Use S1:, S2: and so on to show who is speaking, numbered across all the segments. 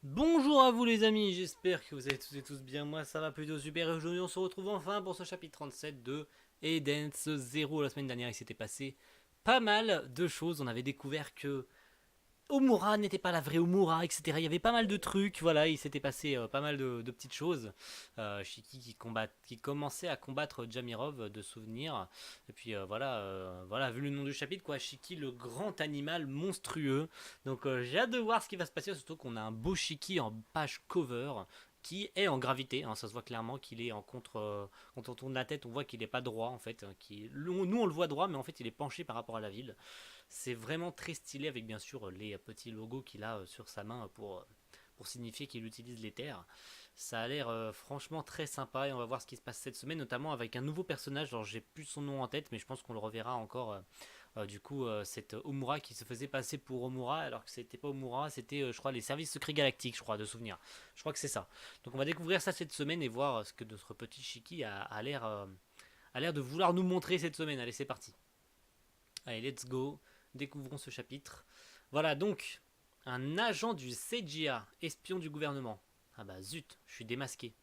S1: Bonjour à vous les amis, j'espère que vous allez tous et tous bien, moi ça va plutôt super et aujourd'hui on se retrouve enfin pour ce chapitre 37 de Eden's Zero. La semaine dernière il s'était passé pas mal de choses, on avait découvert que Omura n'était pas la vraie Omura, etc. Il y avait pas mal de trucs, voilà, il s'était passé pas mal de petites choses. Shiki qui commençait à combattre Jamirov de souvenirs. Et puis voilà, vu le nom du chapitre, quoi, Shiki le grand animal monstrueux. Donc j'ai hâte de voir ce qui va se passer, surtout qu'on a un beau Shiki en page cover qui est en gravité, hein, ça se voit clairement qu'il est en contre. Quand on tourne la tête, on voit qu'il n'est pas droit en fait. Nous on le voit droit, mais en fait il est penché par rapport à la ville. C'est vraiment très stylé avec bien sûr les petits logos qu'il a sur sa main pour signifier qu'il utilise l'éther. Ça a l'air franchement très sympa et on va voir ce qui se passe cette semaine, notamment avec un nouveau personnage. Alors j'ai plus son nom en tête, mais je pense qu'on le reverra encore. Du coup, cette Omura qui se faisait passer pour Omura, alors que c'était pas Omura, c'était, je crois, les services secrets galactiques, je crois, de souvenir. Je crois que c'est ça. Donc on va découvrir ça cette semaine et voir ce que notre petit Shiki a l'air de vouloir nous montrer cette semaine. Allez, c'est parti. Allez, let's go. Découvrons ce chapitre. Voilà donc un agent du CGA, espion du gouvernement. Ah bah zut, je suis démasqué.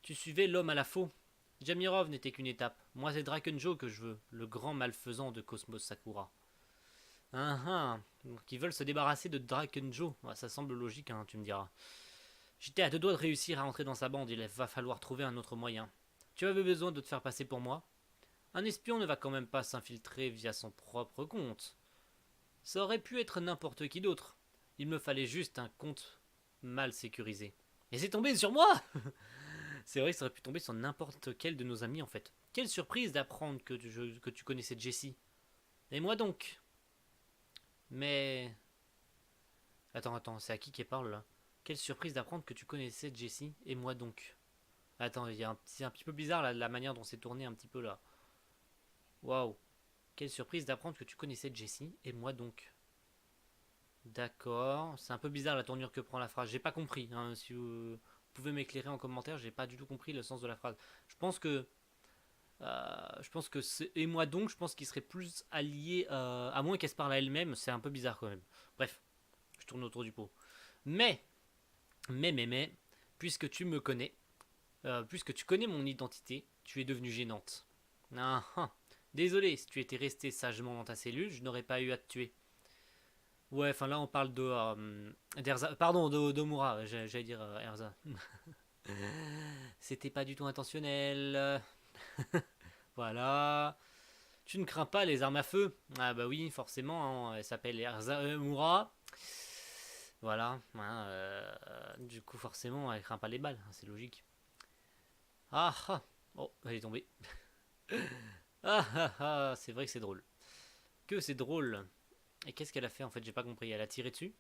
S1: Tu suivais l'homme à la faux. Jamirov n'était qu'une étape. Moi c'est Drakenjo que je veux, le grand malfaisant de Cosmos Sakura. Ah ah, donc ils veulent se débarrasser de Drakenjo. Ah, ça semble logique, hein, tu me diras. J'étais à deux doigts de réussir à entrer dans sa bande, il va falloir trouver un autre moyen. Tu avais besoin de te faire passer pour moi? Un espion ne va quand même pas s'infiltrer via son propre compte. Ça aurait pu être n'importe qui d'autre. Il me fallait juste un compte mal sécurisé. Et c'est tombé sur moi. C'est vrai que ça aurait pu tomber sur n'importe quel de nos amis en fait. Quelle surprise d'apprendre que tu connaissais Jessie. Et moi donc. Mais... Attends, c'est à qui parle là? Quelle surprise d'apprendre que tu connaissais Jessie et moi donc. Attends, c'est un petit peu bizarre la manière dont c'est tourné un petit peu là. Waouh. Quelle surprise d'apprendre que tu connaissais Jessie et moi donc. D'accord, c'est un peu bizarre la tournure que prend la phrase. J'ai pas compris, hein, si vous pouvez m'éclairer en commentaire, j'ai pas du tout compris le sens de la phrase. Je pense que, et moi donc, je pense qu'il serait plus allié, à moins qu'elle se parle à elle-même, c'est un peu bizarre quand même. Bref, je tourne autour du pot. Mais, mais, puisque tu me connais, puisque tu connais mon identité, tu es devenue gênante. Ah, ah. Désolé, si tu étais resté sagement dans ta cellule, je n'aurais pas eu à te tuer. Ouais, enfin là on parle d'Erza, pardon, d'Omura, j'allais dire Erza. C'était pas du tout intentionnel. Voilà. Tu ne crains pas les armes à feu? Ah bah oui, forcément, hein, elle s'appelle Erza Omura. Voilà, hein, du coup forcément elle craint pas les balles, hein, c'est logique. Ah ah, oh, elle est tombée. Ah ah ah, c'est vrai que c'est drôle. Que c'est drôle. Et qu'est-ce qu'elle a fait en fait? J'ai pas compris. Elle a tiré dessus?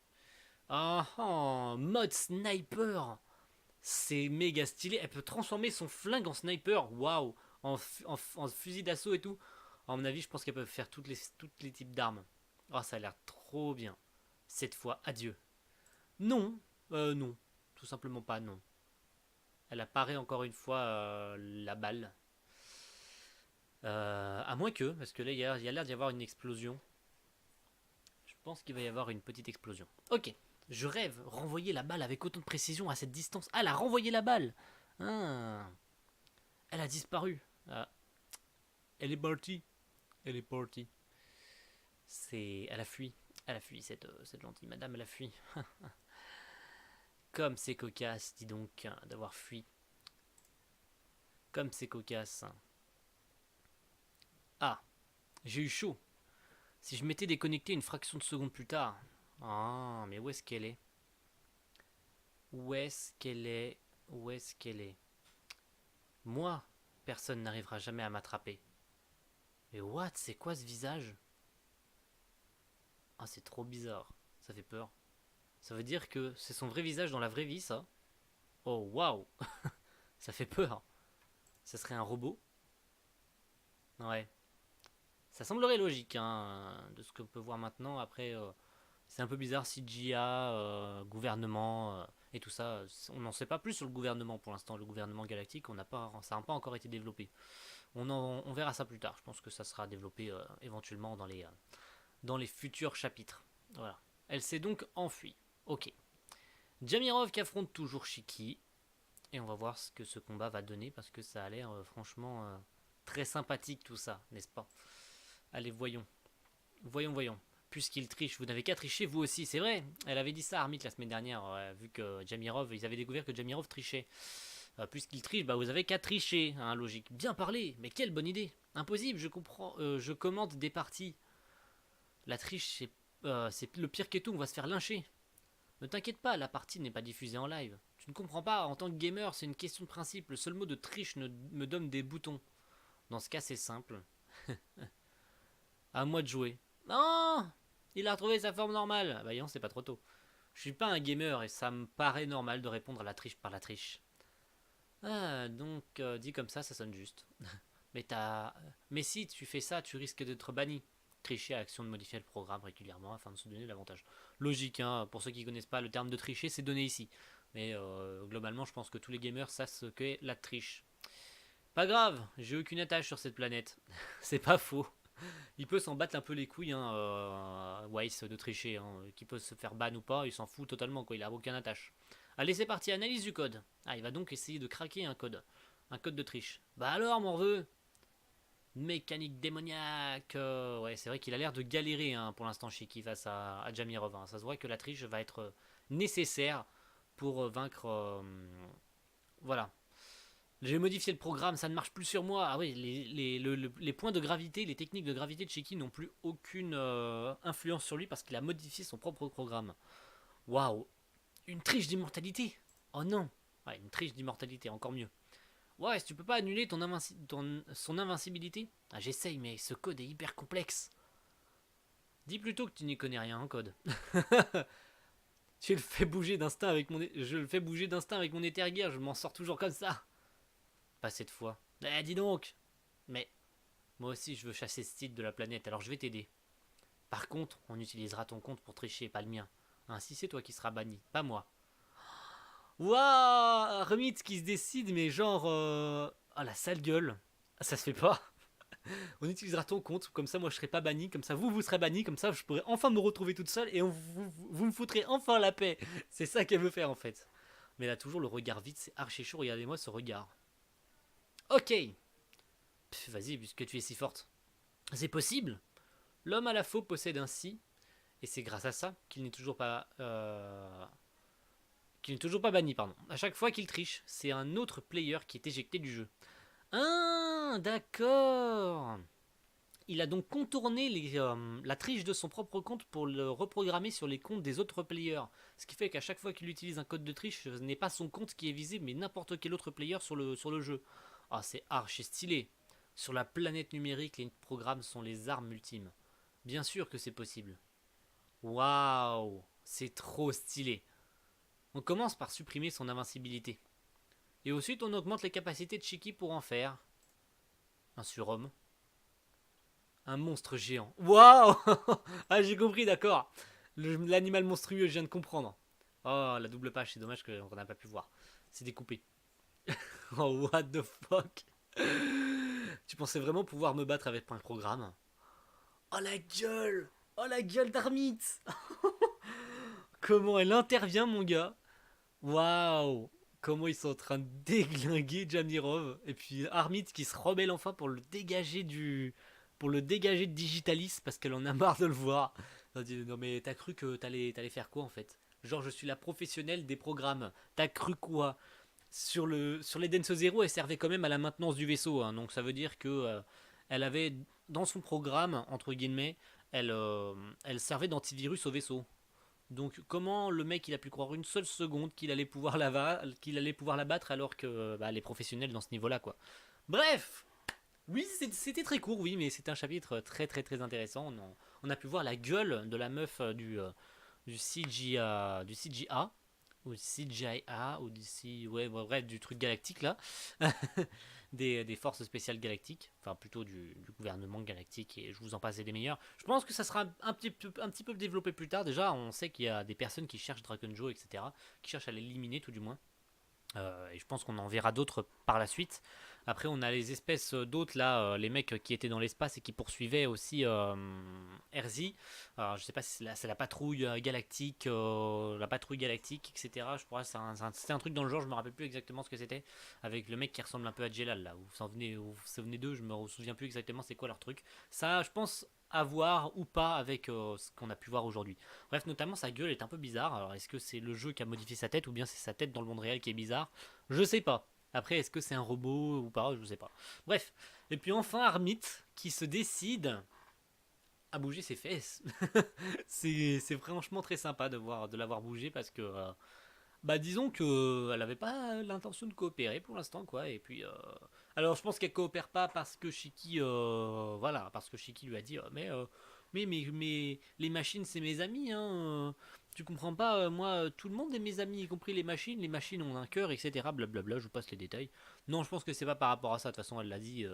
S1: Ah ah, mode sniper. C'est méga stylé. Elle peut transformer son flingue en sniper. Waouh. En fusil d'assaut et tout. À mon avis, je pense qu'elle peut faire toutes les types d'armes. Oh, ça a l'air trop bien. Cette fois, adieu. Non. Non. Tout simplement pas, non. Elle apparaît encore une fois la balle. À moins que, parce que là, il y a l'air d'y avoir une explosion. Je pense qu'il va y avoir une petite explosion. Ok. Je rêve. Renvoyer la balle avec autant de précision à cette distance. Ah, elle a renvoyé la balle. Ah. Elle a disparu. Ah, elle est partie. Elle est partie. Elle a fui. Elle a fui, cette gentille madame, elle a fui. Comme c'est cocasse, dis donc, d'avoir fui. Comme c'est cocasse. Ah, j'ai eu chaud. Si je m'étais déconnecté une fraction de seconde plus tard. Ah, mais où est-ce qu'elle est? Où est-ce qu'elle est? Où est-ce qu'elle est? Moi, personne n'arrivera jamais à m'attraper. Mais what? C'est quoi ce visage? Ah, c'est trop bizarre. Ça fait peur. Ça veut dire que c'est son vrai visage dans la vraie vie, ça? Oh, waouh! Ça fait peur. Ça serait un robot? Ouais. Ça semblerait logique, hein, de ce qu'on peut voir maintenant. Après, c'est un peu bizarre, CGA, gouvernement et tout ça. On n'en sait pas plus sur le gouvernement pour l'instant. Le gouvernement galactique, ça n'a pas encore été développé. On verra ça plus tard. Je pense que ça sera développé éventuellement dans les futurs chapitres. Voilà. Elle s'est donc enfuie. Ok. Jamirov qui affronte toujours Shiki. Et on va voir ce que ce combat va donner parce que ça a l'air franchement très sympathique tout ça, n'est-ce pas? Allez, voyons. Voyons. Puisqu'il triche, vous n'avez qu'à tricher vous aussi, c'est vrai. Elle avait dit ça à Armit la semaine dernière, vu que Jamirov, ils avaient découvert que Jamirov trichait. Puisqu'il triche, bah vous avez qu'à tricher, hein, logique. Bien parlé, mais quelle bonne idée. Impossible, je comprends, je commande des parties. La triche, c'est le pire qu'est tout, on va se faire lyncher. Ne t'inquiète pas, la partie n'est pas diffusée en live. Tu ne comprends pas, en tant que gamer, c'est une question de principe. Le seul mot de triche me donne des boutons. Dans ce cas, c'est simple. À moi de jouer. Non, il a retrouvé sa forme normale. Ah bah non, c'est pas trop tôt. Je suis pas un gamer et ça me paraît normal de répondre à la triche par la triche. Ah, donc dit comme ça sonne juste. Mais si tu fais ça, tu risques d'être banni. Tricher à l'action de modifier le programme régulièrement afin de se donner l'avantage. Logique, hein, pour ceux qui connaissent pas le terme de tricher, c'est donné ici. Mais globalement, je pense que tous les gamers savent ce qu'est la triche. Pas grave, j'ai aucune attache sur cette planète. C'est pas faux. Il peut s'en battre un peu les couilles, hein, Weiss, de tricher. Hein, qui peut se faire ban ou pas, il s'en fout totalement, quoi. Il a aucune attache. Allez, c'est parti, analyse du code. Ah, il va donc essayer de craquer un code. Un code de triche. Bah alors, mon reveux. Mécanique démoniaque. Ouais, c'est vrai qu'il a l'air de galérer, hein, pour l'instant, Shiki face à Jamirov. Hein. Ça se voit que la triche va être nécessaire pour vaincre. Voilà. J'ai modifié le programme, ça ne marche plus sur moi. Ah oui, les points de gravité, les techniques de gravité de Shiki n'ont plus aucune influence sur lui parce qu'il a modifié son propre programme. Waouh. Une triche d'immortalité. Oh non. Ouais, une triche d'immortalité, encore mieux. Ouais, si tu peux pas annuler son invincibilité. Ah, j'essaye, mais ce code est hyper complexe. Dis plutôt que tu n'y connais rien en code. Je le fais bouger d'instinct avec mon éther je m'en sors toujours comme ça. Pas cette fois. Eh, dis donc. Mais moi aussi, je veux chasser ce titre de la planète, alors je vais t'aider. Par contre, on utilisera ton compte pour tricher, pas le mien. Ainsi, c'est toi qui seras banni, pas moi. Waouh, Remit qui se décide, mais genre... Ah, la sale gueule. Ça se fait pas. On utilisera ton compte, comme ça moi je serai pas banni, comme ça vous serez banni, comme ça je pourrai enfin me retrouver toute seule et vous me foutrez enfin la paix. C'est ça qu'elle veut faire en fait. Mais là toujours le regard vide, c'est archi chaud, regardez-moi ce regard. Ok. Vas-y, puisque tu es si forte. C'est possible. L'homme à la faux possède un si, et c'est grâce à ça qu'il n'est toujours pas... qu'il n'est toujours pas banni, pardon. À chaque fois qu'il triche, c'est un autre player qui est éjecté du jeu. Ah, d'accord. Il a donc contourné la triche de son propre compte pour le reprogrammer sur les comptes des autres players. Ce qui fait qu'à chaque fois qu'il utilise un code de triche, ce n'est pas son compte qui est visé, mais n'importe quel autre player sur le jeu. Ah, c'est archi stylé. Sur la planète numérique, les programmes sont les armes ultimes. Bien sûr que c'est possible. Waouh, c'est trop stylé. On commence par supprimer son invincibilité. Et ensuite, on augmente les capacités de Shiki pour en faire un surhomme. Un monstre géant. Waouh. Ah, j'ai compris, d'accord. L'animal monstrueux, je viens de comprendre. Oh, la double page, c'est dommage qu'on n'a pas pu voir. C'est découpé. Oh, what the fuck. Tu pensais vraiment pouvoir me battre avec un programme? Oh, la gueule. Oh, la gueule d'Armite. Comment elle intervient, mon gars. Waouh. Comment ils sont en train de déglinguer Jamirov. Et puis Armit qui se rebelle enfin pour le dégager de Digitalis parce qu'elle en a marre de le voir. Elle dit, non mais t'as cru que t'allais faire quoi en fait? Genre je suis la professionnelle des programmes. T'as cru quoi? Sur les Dance Zero, elle servait quand même à la maintenance du vaisseau. Hein, donc ça veut dire que elle avait dans son programme, entre guillemets, elle servait d'antivirus au vaisseau. Donc comment le mec il a pu croire une seule seconde qu'il allait pouvoir la battre alors que bah, elle est professionnelle dans ce niveau-là quoi. Bref, oui c'était très court oui mais c'était un chapitre très très très intéressant. On a pu voir la gueule de la meuf du CGA ou CGIA ou ouais bref du truc galactique là des forces spéciales galactiques, enfin plutôt du gouvernement galactique et je vous en passe des meilleurs. Je pense que ça sera un petit peu développé plus tard. Déjà on sait qu'il y a des personnes qui cherchent Dragon Joe etc, qui cherchent à l'éliminer tout du moins. Et je pense qu'on en verra d'autres par la suite. Après, on a les espèces d'autres là, les mecs qui étaient dans l'espace et qui poursuivaient aussi RZ. Alors, je sais pas si c'est la patrouille galactique, etc. Je crois que c'était un truc dans le genre, je me rappelle plus exactement ce que c'était. Avec le mec qui ressemble un peu à Jelal là. Vous vous souvenez d'eux, je me souviens plus exactement c'est quoi leur truc. Ça, je pense à voir ou pas avec ce qu'on a pu voir aujourd'hui. Bref, notamment sa gueule est un peu bizarre. Alors, est-ce que c'est le jeu qui a modifié sa tête ou bien c'est sa tête dans le monde réel qui est bizarre? Je sais pas. Après, est-ce que c'est un robot ou pas? Je sais pas. Bref. Et puis enfin, Armit qui se décide à bouger ses fesses. C'est franchement très sympa de l'avoir bougé parce que bah disons que elle avait pas l'intention de coopérer pour l'instant quoi et puis alors je pense qu'elle coopère pas parce que Shiki voilà parce que Shiki lui a dit mais les machines c'est mes amis hein tu comprends pas moi tout le monde est mes amis y compris les machines ont un cœur etc blablabla je vous passe les détails non je pense que c'est pas par rapport à ça de toute façon elle l'a dit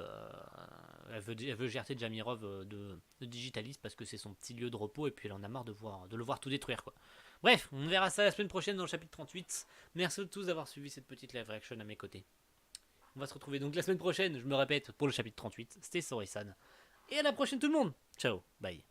S1: elle veut GRT Jamirov de Digitalis parce que c'est son petit lieu de repos et puis elle en a marre de le voir tout détruire quoi. Bref, on verra ça la semaine prochaine dans le chapitre 38. Merci à tous d'avoir suivi cette petite live reaction à mes côtés. On va se retrouver donc la semaine prochaine, je me répète, pour le chapitre 38. C'était Sorisan. Et à la prochaine tout le monde. Ciao, bye.